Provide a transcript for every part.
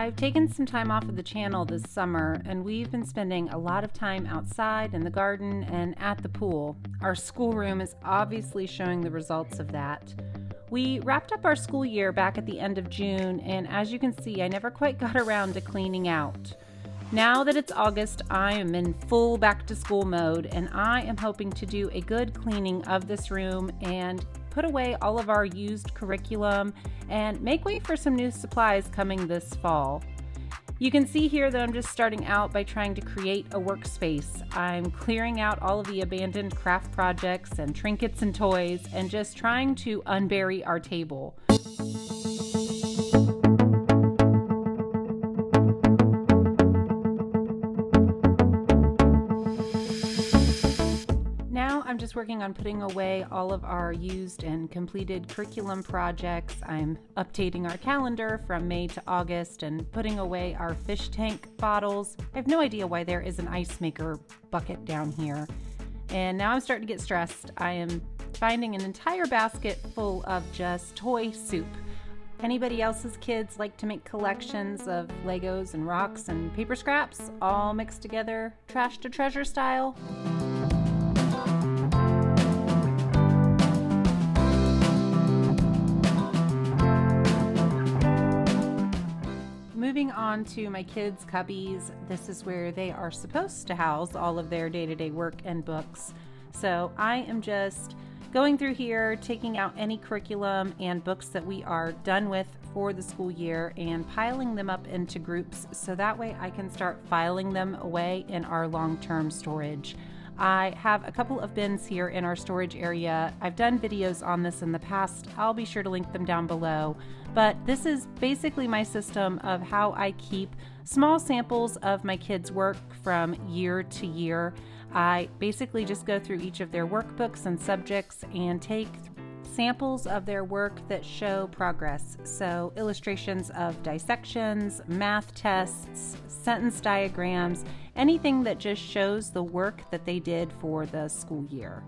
I've taken some time off of the channel this summer, and we've been spending a lot of time outside in the garden and at the pool. Our schoolroom is obviously showing the results of that. We wrapped up our school year back at the end of June, and as you can see, I never quite got around to cleaning out. Now that it's August, I am in full back to school mode, and I am hoping to do a good cleaning of this room and put away all of our used curriculum and make way for some new supplies coming this fall. You can see here that I'm just starting out by trying to create a workspace. I'm clearing out all of the abandoned craft projects and trinkets and toys and just trying to unbury our table. I'm just working on putting away all of our used and completed curriculum projects. I'm updating our calendar from May to August and putting away our fish tank bottles. I have no idea why there is an ice maker bucket down here. And now I'm starting to get stressed. I am finding an entire basket full of just toy soup. Anybody else's kids like to make collections of Legos and rocks and paper scraps, all mixed together, trash to treasure style? Moving on to my kids' cubbies, this is where they are supposed to house all of their day-to-day work and books. So I am just going through here, taking out any curriculum and books that we are done with for the school year and piling them up into groups so that way I can start filing them away in our long-term storage. I have a couple of bins here in our storage area. I've done videos on this in the past. I'll be sure to link them down below. But this is basically my system of how I keep small samples of my kids' work from year to year. I basically just go through each of their workbooks and subjects and take samples of their work that show progress. So illustrations of dissections, math tests, sentence diagrams, anything that just shows the work that they did for the school year.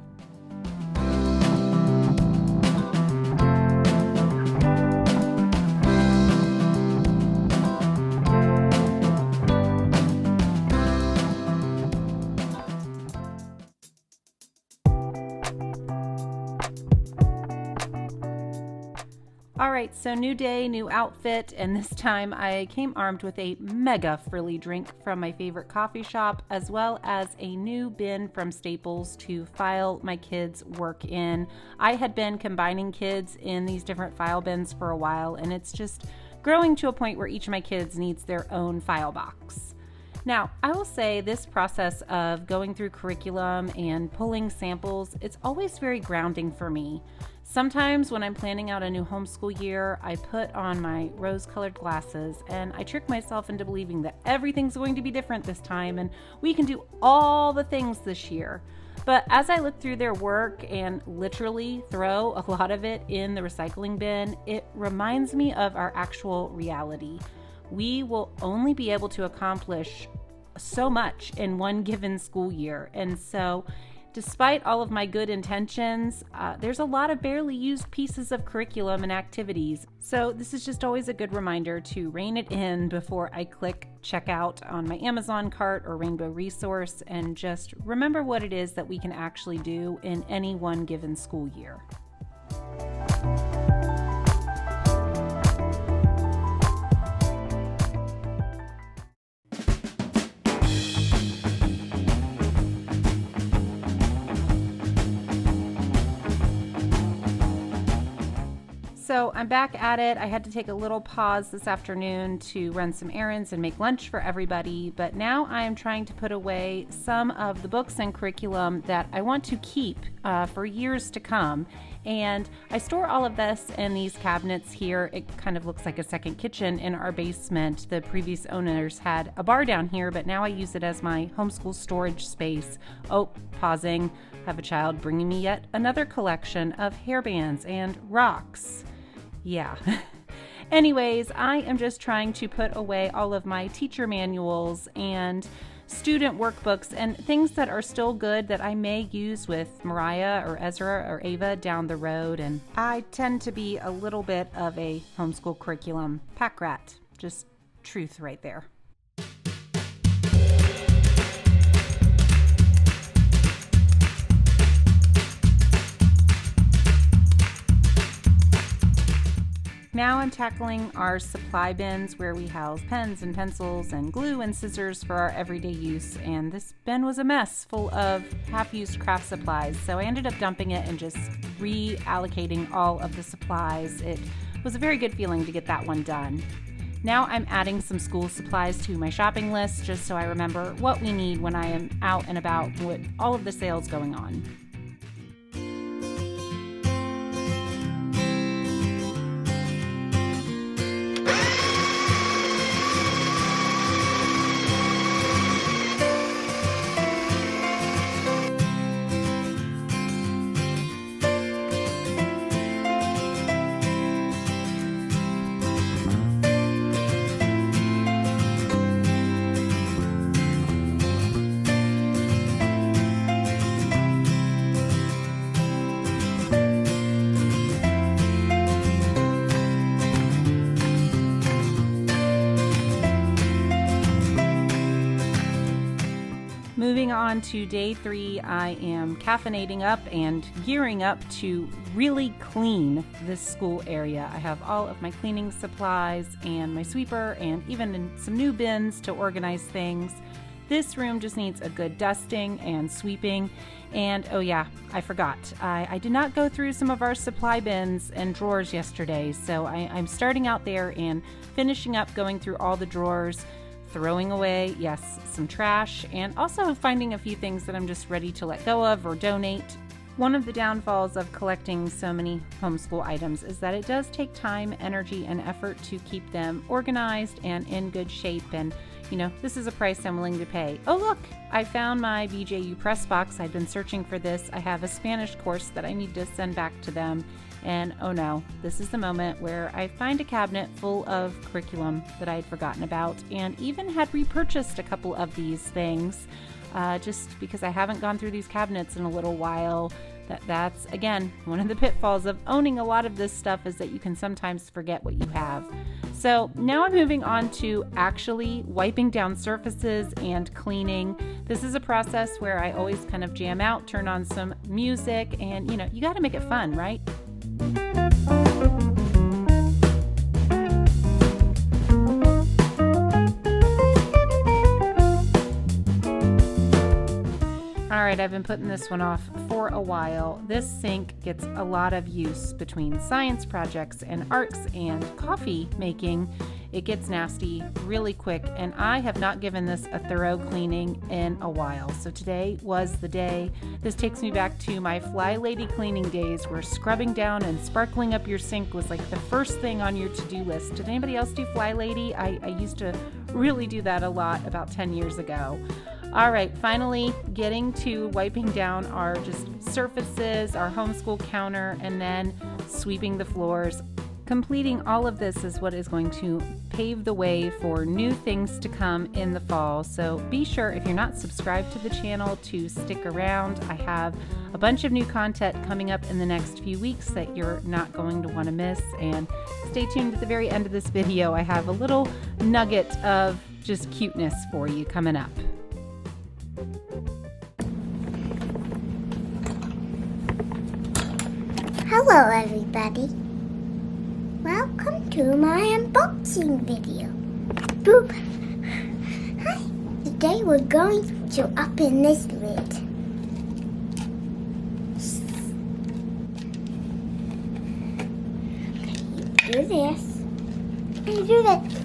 Alright, so new day, new outfit, and this time I came armed with a mega frilly drink from my favorite coffee shop, as well as a new bin from Staples to file my kids' work in. I had been combining kids in these different file bins for a while, and it's just growing to a point where each of my kids needs their own file box. Now, I will say this process of going through curriculum and pulling samples, it's always very grounding for me. Sometimes when I'm planning out a new homeschool year, I put on my rose-colored glasses and I trick myself into believing that everything's going to be different this time and we can do all the things this year. But as I look through their work and literally throw a lot of it in the recycling bin, it reminds me of our actual reality. We will only be able to accomplish so much in one given school year. And so despite all of my good intentions, there's a lot of barely used pieces of curriculum and activities. So this is just always a good reminder to rein it in before I click checkout on my Amazon cart or Rainbow Resource and just remember what it is that we can actually do in any one given school year. So I'm back at it. I had to take a little pause this afternoon to run some errands and make lunch for everybody, but now I am trying to put away some of the books and curriculum that I want to keep for years to come. And I store all of this in these cabinets here. It kind of looks like a second kitchen in our basement. The previous owners had a bar down here, but now I use it as my homeschool storage space. Oh, pausing. I have a child bringing me yet another collection of hairbands and rocks. Yeah. Anyways, I am just trying to put away all of my teacher manuals and student workbooks and things that are still good that I may use with Mariah or Ezra or Ava down the road. And I tend to be a little bit of a homeschool curriculum pack rat. Just truth right there. Now I'm tackling our supply bins where we house pens and pencils and glue and scissors for our everyday use, and this bin was a mess full of half-used craft supplies, so I ended up dumping it and just reallocating all of the supplies. It was a very good feeling to get that one done. Now I'm adding some school supplies to my shopping list just so I remember what we need when I am out and about with all of the sales going on. Moving on to day 3, I am caffeinating up and gearing up to really clean this school area. I have all of my cleaning supplies and my sweeper and even some new bins to organize things. This room just needs a good dusting and sweeping. And oh yeah, I forgot. I did not go through some of our supply bins and drawers yesterday, so I'm starting out there and finishing up going through all the drawers, throwing away, yes, some trash, and also finding a few things that I'm just ready to let go of or donate. One of the downfalls of collecting so many homeschool items is that it does take time, energy, and effort to keep them organized and in good shape, and this is a price I'm willing to pay. Oh look, I found my BJU press box. I've been searching for this. I have a Spanish course that I need to send back to them. And oh no, this is the moment where I find a cabinet full of curriculum that I had forgotten about and even had repurchased a couple of these things just because I haven't gone through these cabinets in a little while. That's, again, one of the pitfalls of owning a lot of this stuff is that you can sometimes forget what you have. So now I'm moving on to actually wiping down surfaces and cleaning. This is a process where I always kind of jam out, turn on some music, and you got to make it fun, right? Alright, I've been putting this one off for a while. This sink gets a lot of use between science projects and arts and coffee making. It gets nasty really quick, and I have not given this a thorough cleaning in a while. So today was the day. This takes me back to my Fly Lady cleaning days where scrubbing down and sparkling up your sink was like the first thing on your to-do list. Did anybody else do Fly Lady? I used to really do that a lot about 10 years ago. All right, finally getting to wiping down our just surfaces, our homeschool counter, and then sweeping the floors. Completing all of this is what is going to pave the way for new things to come in the fall. So be sure, if you're not subscribed to the channel, to stick around. I have a bunch of new content coming up in the next few weeks that you're not going to want to miss. And stay tuned at the very end of this video. I have a little nugget of just cuteness for you coming up. Hello everybody. Welcome to my unboxing video. Boop. Hi. Today we're going to open this lid. Okay, you do this. And you do that.